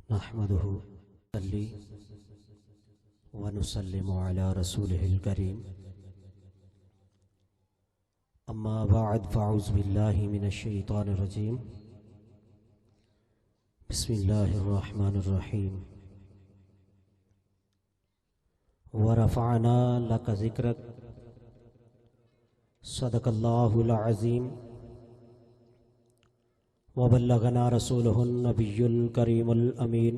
नहमदुहु सल्ली व नुसल्लिमु अला रसूलिहिल करीम अम्मा बअद फ़अऊज़ु बिल्लाहि मिनश शैतानिर रजीम बिस्मिल्लाहिर रहमानिर रहीम व रफ़अना लका ज़िक्रक सदक़ल्लाहुल अज़ीम वबल्लगना रसूलुहुन नबियुल करीमुल अमीन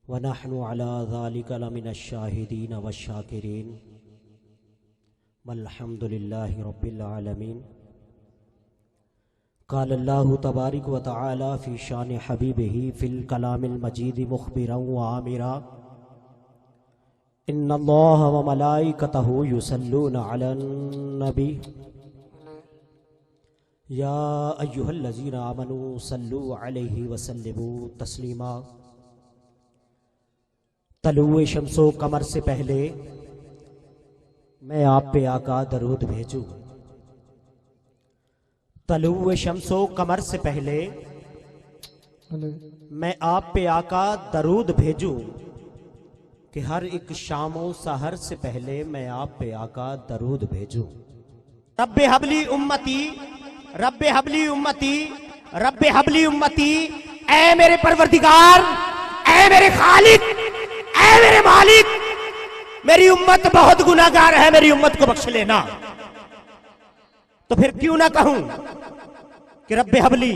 व नहनु अला ज़ालिका लमिनश शाहिदीन वश्शाकिरीन वल्हम्दुलिल्लाहि रब्बिल आलमीन। क़ाल अल्लाहु तबारक व तआला फ़ी शान हबीबिही फ़िल कलामिल मजीद मुख़बिरन व आमिरा इन्नल्लाह व मलाइकतहु युसल्लूना अलन नबी या अय्युहल्लज़ीना आमनू सल्लू अलैहि वसल्लिमू तस्लीमा। तलुए शम्सो कमर से पहले मैं आप पे आका दरूद भेजूं। तलुए शम्सो कमर से पहले मैं आप पे आका दरूद भेजूं कि हर एक शामो सहर से पहले मैं आप पे आका दरूद भेजूं। रब्बे हबली उम्मती, रब्बे हबली उम्मती, रब्बे हबली उम्मती। ऐ मेरे परवरदिगार, ऐ मेरे खालिक, ऐ मेरे मालिक, मेरी उम्मत बहुत गुनाहगार है, मेरी उम्मत को बख्श लेना। तो फिर क्यों ना कहूं कि रब्बे हबली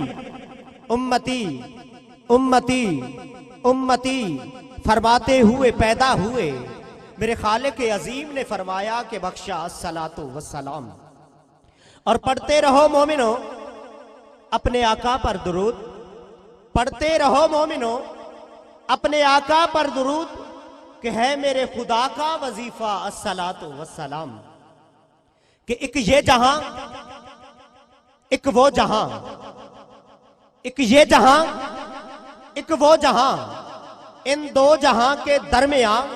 उम्मती उम्मती उम्मती। फरमाते हुए पैदा हुए मेरे खालिक अजीम ने फरमाया कि बख्शा अस्सलातु वस्सलाम। और पढ़ते रहो मोमिनो अपने आका पर दुरूद, पढ़ते रहो मोमिनो अपने आका पर दुरूद कि है मेरे खुदा का वजीफा अस्सलातु वस्सलाम। कि एक ये जहां, एक वो जहां, एक ये जहां, एक वो जहां, इन दो जहां के दरमियान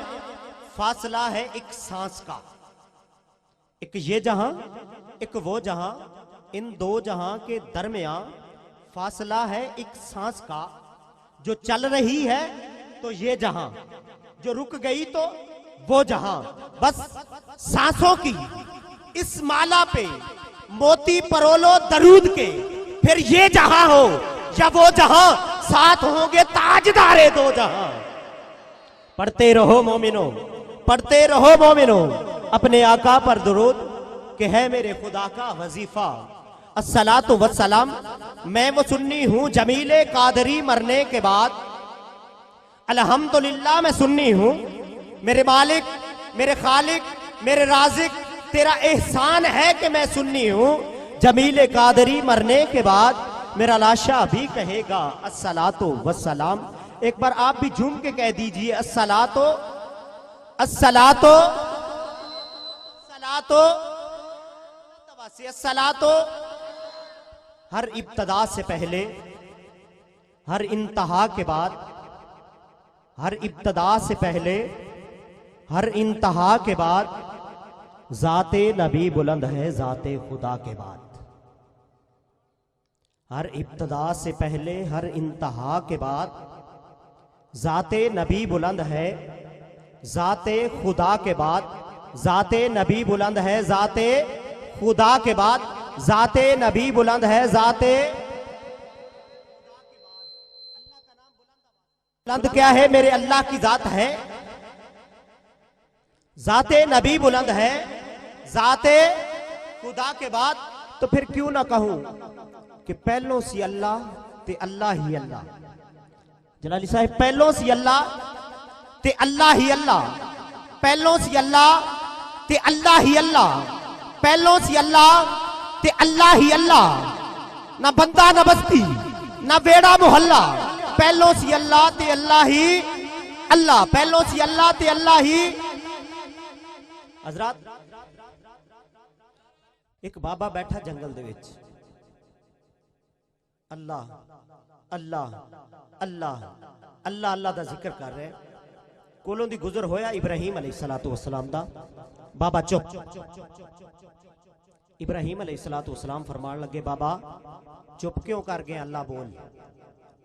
फासला है एक सांस का। एक ये जहां, एक वो जहां, इन दो जहां के दरमियान फासला है एक सांस का। जो चल रही है तो ये जहां, जो रुक गई तो वो जहां। बस सांसों की इस माला पे मोती परोलो दरूद के, फिर ये जहां हो या वो जहां, साथ होंगे ताजदारे दो जहां। पढ़ते रहो मोमिनो, पढ़ते रहो मोमिनो अपने आका पर दुरूद कि है मेरे खुदा का वजीफा अस्सलातु वस्सलाम। मैं वो सुन्नी हूं जमीले कादरी मरने के बाद, अल्हम्दुलिल्लाह मैं सुन्नी हूं। मेरे मालिक, मेरे खालिक, मेरे राज़िक, तेरा एहसान है कि मैं सुन्नी हूं। जमीले कादरी मरने के बाद मेरा लाशा भी कहेगा अस्सलातु वस्सलाम। एक बार आप भी झूम के कह दीजिए अस्सलातु अस्सलातु अस्सलातु अस्सलातु। हर इब्तदा से पहले, हर इंतहा के बाद, हर इब्तदा से पहले, हर इंतहा के बाद जाते नबी बुलंद है जाते खुदा के बाद। हर इब्तदा से पहले, हर इंतहा के बाद जाते नबी बुलंद है जाते खुदा के बाद। जाते नबी बुलंद है जाते खुदा के बाद। जाते नबी बुलंद है जाते। बुलंद क्या है? मेरे अल्लाह की जात है। जाते नबी बुलंद है जाते खुदा के बाद। तो फिर क्यों ना कहूं कि पहलों से अल्लाह ते अल्लाह ही अल्लाह। जलाली साहब, पहलों से अल्लाह ते अल्लाह ही अल्लाह। पहलों से अल्लाह ते अल्लाह ही अल्लाह। पहलों से अल्लाह ते अल्लाह ही अल्लाह। ना बंदा ना बस्ती ना वेड़ा मोहल्ला। पहलों से अल्लाह ते अल्लाह ही अल्लाह। पहलों से अल्लाह ते अल्लाह ही। हजरात, एक बाबा बैठा जंगल दे विच, अल्लाह अल्लाह अल्लाह अल्लाह अल्लाह दा जिक्र कर रहे। कोलों दी गुजर होया इब्राहिम अलैहिस्सलातु वस्सलाम दा। बाबा चुप। इब्राहिम अलैहिस्सलातु वस्सलाम फरमान लगे, बाबा चुप क्यों कर गए? अल्लाह बोल।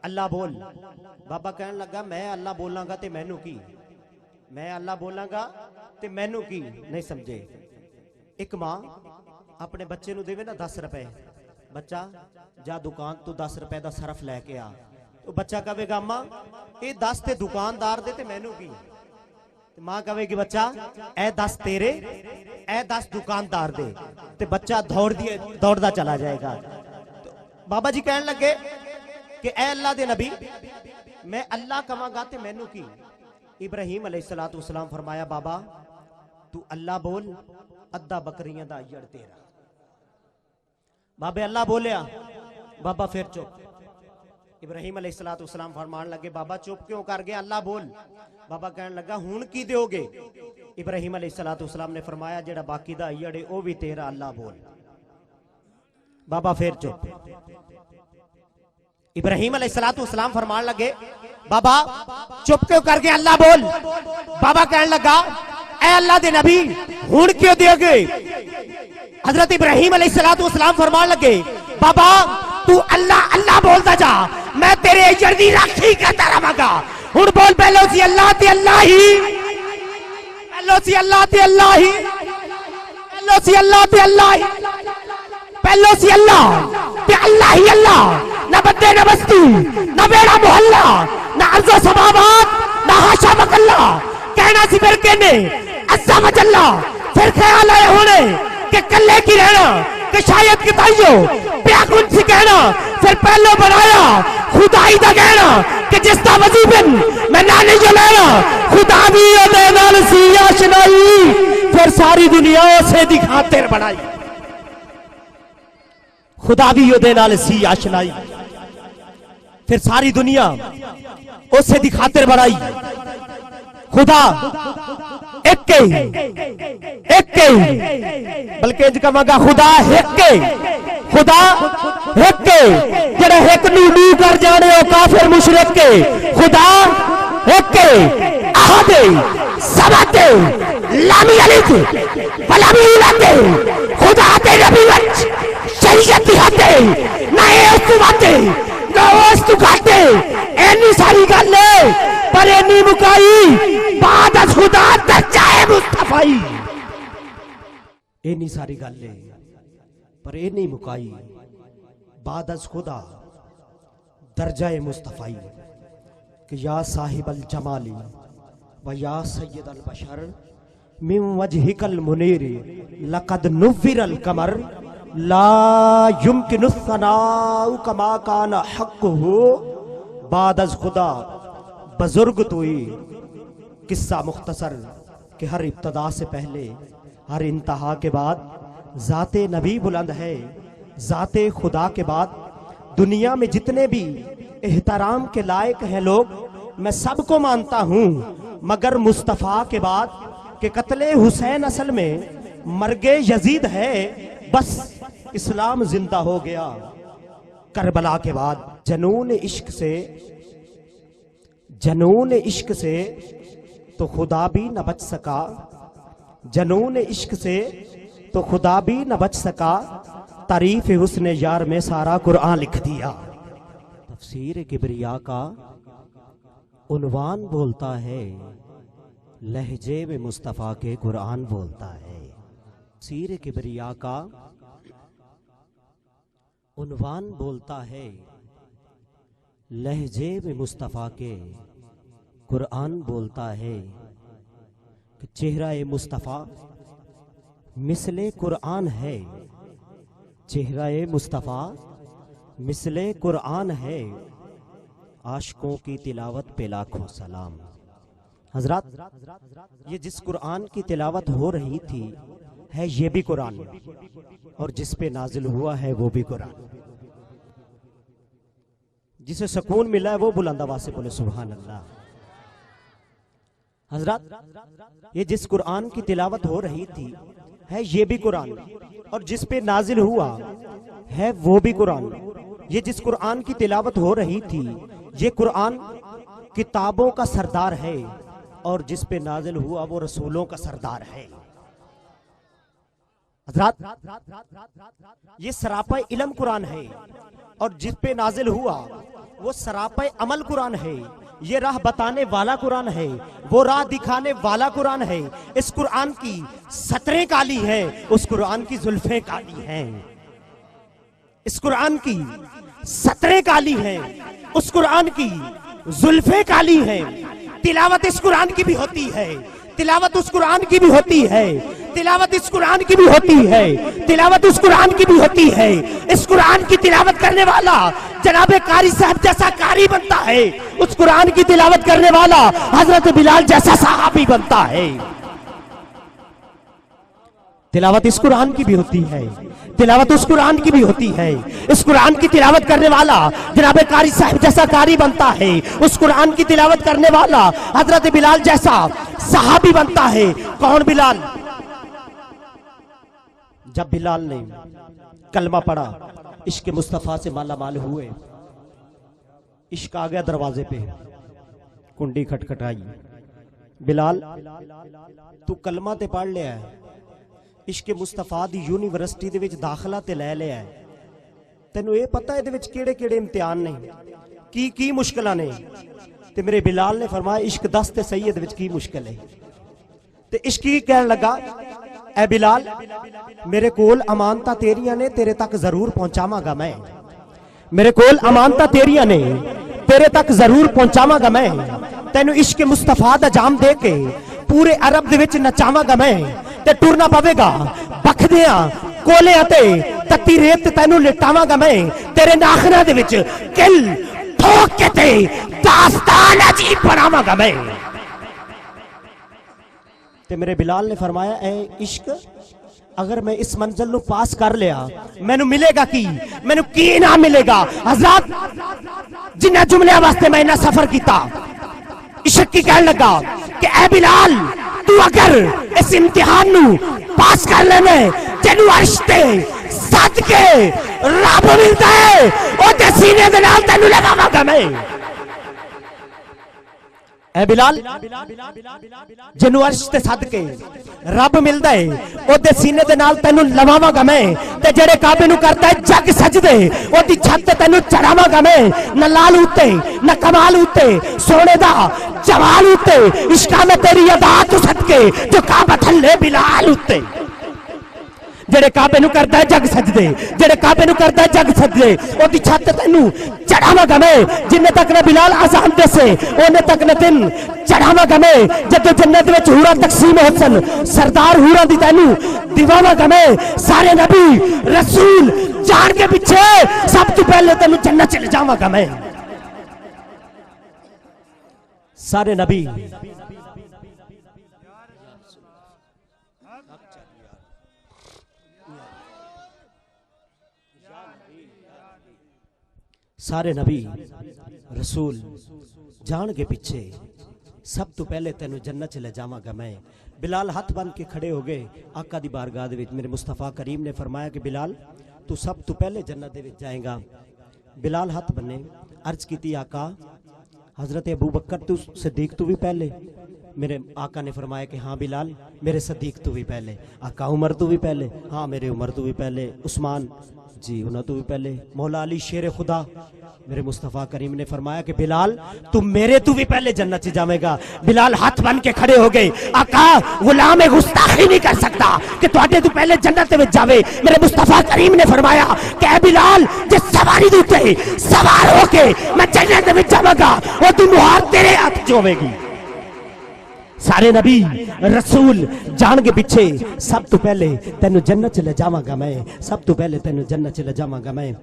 अल्लाह बोल। बाबा कहन लगा मैं अल्लाह बोलांगा ते मैनू की, मैं अल्लाह बोलांगा ते मैनू की। नहीं समझे। एक मां अपने बच्चे नू देवे ना 10 रुपए, बच्चा जा दुकान तू 10 रुपए का सरफ लैके आ, तो बच्चा कहेगा मां ये 10 ते दुकानदार दे ते मैनू की। मां कहेगी बच्चा ए 10 तेरे, ए 10 दुकानदार दे, ते बच्चा दौड़दा चला जाएगा। तो बाबा जी कहन लगे कि ए अल्लाह दे नबी मैं अल्लाह कवांगा ते मैनू की। इब्राहिम अलैहिस्सलातु वस्सलाम फरमाया बाबा तू अल्लाह बोल, अद्धा बकरियां दा अय्यड़ तेरा। बाबे अल्लाह बोलिया, बाबा फिर चुप। इब्राहिम अलैहिस्सलातु वस्सलाम फरमान लगे बाबा चुप क्यों कर गया, अल्लाह बोल। बाबा कहन लगा हुण की दोगे। इब्राहिम अलैहिस्सलातु वस्सलाम ने फरमाया जेड़ा बाकी दा अय्यड़ है ओ भी तेरा, अल्लाह बोल। बाबा फिर चुप। इब्राहिम अलैहिस्सलातु वस्सलाम फरमान लगे बाबा चुप क्यों कर गए, अल्लाह बोल। बाबा कहन लगा ए अल्लाह दे नबी हुण क्यों दोगे। हजरत इब्राहिम अलैहिस्सलातु वस्सलाम फरमान लगे बाबा तू अल्लाह अल्लाह बोलता जा, मैं तेरे अय्यड़ दी राखी करता रहांगा। हुण बोल पहलो सी अल्लाह ते अल्लाह ही, पहलो सी अल्लाह ते अल्लाह ही, पहलो सी अल्लाह ते अल्लाह ही, पहलो सी अल्लाह ते अल्लाह ही अल्लाह। ना बद्दे ना बस्ती ना बेड़ा मोहल्ला ना अर्ज़ो समावात ना हाशा मकल्ला। कहना सी फिर कहने अज़्ज़ा वजल्ला, फिर ख्याल आए होने कि कल्ले की रहना कि शायद कि ताइयो प्याकुन सी कहना। फिर पहले बनाया खुदाई दा कहना कि जिसदा वजीबन मैं नानी जो लेना खुदा भी ओदे नाल सी आशनाई। फिर सारी दुनिया उसे दी खातिर बनाई, खुदा भी ओदे नाल सी आशनाई। फिर सारी दुनिया उसे दी खातिर बनाई। खुदा एक बल्कि इंज कहांगा खुदा एक, खुदा एक जेड़ा एक नू कर जाने ओ काफिर मुशरिक के। खुदा एक अहद समद लम यलिद वलम यूलद। खुदा ते नबी वच शरीयत हते ना उस वाते ना उस तू घाटे। एनी सारी गल पर एनी मुकाई बाद खुदा दर्जाए मुस्तफाई। एनी सारी गल पर ए नहीं मुकाई बाद खुदा दर्जाए मुस्तफाई। कि या साहिब अल जमाली व या सय्यद अल बशर मिन वजहिकल मुनीर लक़द नुव्विर अल कमर ला युमकिनु सनाउ कमा काना हक़्क़ुहु। बाद खुदा बुजुर्ग तोई। किस्सा मुख्तसर कि हर इब्तदा से पहले हर इंतहा के बाद जाते नबी बुलंद है। जाते खुदा के बाद दुनिया में जितने भी एहतराम के लायक हैं लोग मैं सबको मानता हूं, मगर मुस्तफ़ा के बाद कि कत्ले हुसैन असल में मर्गे यजीद है, बस इस्लाम जिंदा हो गया। करबला के बाद जनून इश्क से तो खुदा भी न बच सका। जनून इश्क से तो खुदा भी न बच सका। तारीफ हुस्न यार में सारा कुरान लिख दिया। तफसीर किबरिया का उन्वान बोलता है, लहजे में मुस्तफ़ा के कुरान बोलता है। तफसीर किबरिया का उन्वान बोलता है, लहजे में मुस्तफ़ा के कुरान बोलता है। कि चेहरा मुस्तफ़ा मिसले कुरान है, चेहरा मुस्तफ़ा मिसले कुरान है। आशिकों की तिलावत पे लाखों सलाम। हजरत ये जिस कुरान की तिलावत हो रही थी है ये भी कुरान, और जिस पे नाजिल हुआ है वो भी कुरान। जिसे सुकून मिला है वो बुलंद आवाज से बोले सुभान अल्लाह। हजरत ये जिस कुरान की तिलावत हो रही थी है ये भी कुरान, और जिस पे नाजिल हुआ है वो भी कुरान। ये जिस कुरान की तिलावत हो रही थी ये कुरान किताबों का सरदार है, और जिस पे नाजिल हुआ वो रसूलों का सरदार है। हजरत ये सरापा इल्म कुरान है, और जिस पे नाजिल हुआ वो सरापे अमल कुरान है, ये राह बताने वाला कुरान है, वो राह दिखाने वाला कुरान है। इस कुरान की सतरें काली है, उस कुरान की जुल्फें काली हैं। इस कुरान की सतरें काली हैं, उस कुरान की जुल्फें काली हैं। तिलावत इस कुरान की भी होती है, तिलावत उस कुरान की भी होती है, तिलावत इस कुरान की भी होती है, तिलावत उस कुरान की भी होती है। इस कुरान की तिलावत करने वाला जनाबे कारी साहब जैसा कारी बनता है, उस कुरान की तिलावत करने वाला हजरत बिलाल जैसा सहाबी बनता है। तिलावत इस कुरान की भी होती है, तिलावत उस कुरान की भी होती है। इस कुरान की तिलावत करने वाला जनाबे कारी साहब जैसा कारी बनता है, उस कुरान की तिलावत करने वाला हजरत बिलाल जैसा सहाबी बनता है। कौन बिलाल? जब बिलाल ने कलमा पढ़ा, इश्क मुस्तफा से माला माल हुए, इश्क आ गया दरवाजे पे, कुंडी खटखटाई, बिलाल तू कलमा ते पढ़ लिया है, इश्क मुस्तफा दी यूनिवर्सिटी दे विच दाखला ते ले लिया है, तेनू ये पता है इहदे विच केड़े-केड़े इम्तिहान ने, की मुश्किलां ने? ते मेरे बिलाल ने फरमाया इश्क दस ते सही इहदे विच की मुश्किल है। ते इश्क की कहन लगा, ऐ बिलाल मेरे कोल अमानता तेरियां ने, तेरे तक जरूर पहुंचावांगा मैं। मेरे कोल अमानता तेरियां ने, तेरे तक जरूर पहुंचावांगा मैं। तेनू इश्क मुस्तफा दा जाम दे के पूरे अरब दे विच नचावांगा मैं। ते टुरना पवेगा बखदियां कोलियां ते तत्ती रेत तेनू लिटावांगा मैं। तेरे नाखना दे विच किल ठोक के ते दास्तान अजीब बनावांगा मैं। ते मेरे बिलाल ने फरमाया, ए इश्क अगर मैं इस मंजिल नु पास कर लिया, मैनू मिलेगा की? मैनू की इनाम मिलेगा? हज़रत जिन्ना जुमलियां वास्ते मैं इन्ना सफर किया, इश्क की कहन लगा कि ए बिलाल तू अगर इस इम्तिहान नु पास कर लेने, तेनू अर्श ते सदके रब मिलता है, ओदे सीने दे नाल तेनू लगावांगा मैं। ऐ बिलाल जिन्नू अर्श ते सदके रब मिलदा है, ओदे सीने दे नाल तेनू लवावांगा मैं। ते जेड़े काबे नु करदा है जग सजदे, ओदी छत ते तेनू चढ़ावांगा मैं। न लाल उत्ते न कमाल उत्ते, सोने दा जमाल उत्ते, इश्का में तेरी अदा तू सदके जो काबा थल्ले बिलाल उत्ते। जेड़े काबे नु करदा है जग सजदे, जेड़े काबे नु करदा है जग सजदे, ओदी छत तेनू चढ़ावांगा मैं। जिन्ने तक न बिलाल आजान देसे ओने तक न दिन चढ़ावांगा मैं। जब जन्नत विच हूरा तकसीम हुसन, सरदार हूरा दी तेनू दिवावांगा मैं। सारे नबी रसूल जान के पीछे सब तो पहले तेनू जन्नत चले जावांगा मैं। सारे नबी सारे नबी रसूल जान के पीछे सब तो पहले तेनू जन्नत च ले जावांगा मैं। बिलाल हाथ बन के खड़े हो गए आका दी बारगाह दे विच। मेरे मुस्तफा करीम ने फरमाया कि बिलाल तू सब तो पहले जन्नत दे विच जाएगा। बिलाल हाथ बने, अर्ज की आका हजरत अबू बकर तू सिद्दीक तू भी पहले? मेरे आका ने फरमाया कि हाँ बिलाल मेरे सिद्दीक तू भी पहले। आका उमर तू भी पहले? हाँ मेरे उमर तू भी पहले। उस्मान जी उन्हें तू भी पहले। मौला अली शेर खुदा, मेरे मुस्तफा करीम ने फरमाया कि बिलाल तू मेरे तू भी पहले जन्नत से जाएगा। बिलाल हाथ बन के खड़े हो गए, आका गुलाम गुस्ताखी नहीं कर सकता कि तुहाडे तू पहले जन्नत में जावे। मेरे मुस्तफा करीम ने फरमाया कि ऐ बिलाल जिस सवारी दे उत्ते सवार होके मैं जन्नत में जावांगा, वो तू मुहार तेरे हाथ च होवेगी। सारे नबी रसूल जान के पीछे सब तो पहले तेनू जन्नत च ले जावांगा मैं, सब तो पहले तेनू जन्नत च ले जावांगा मैं।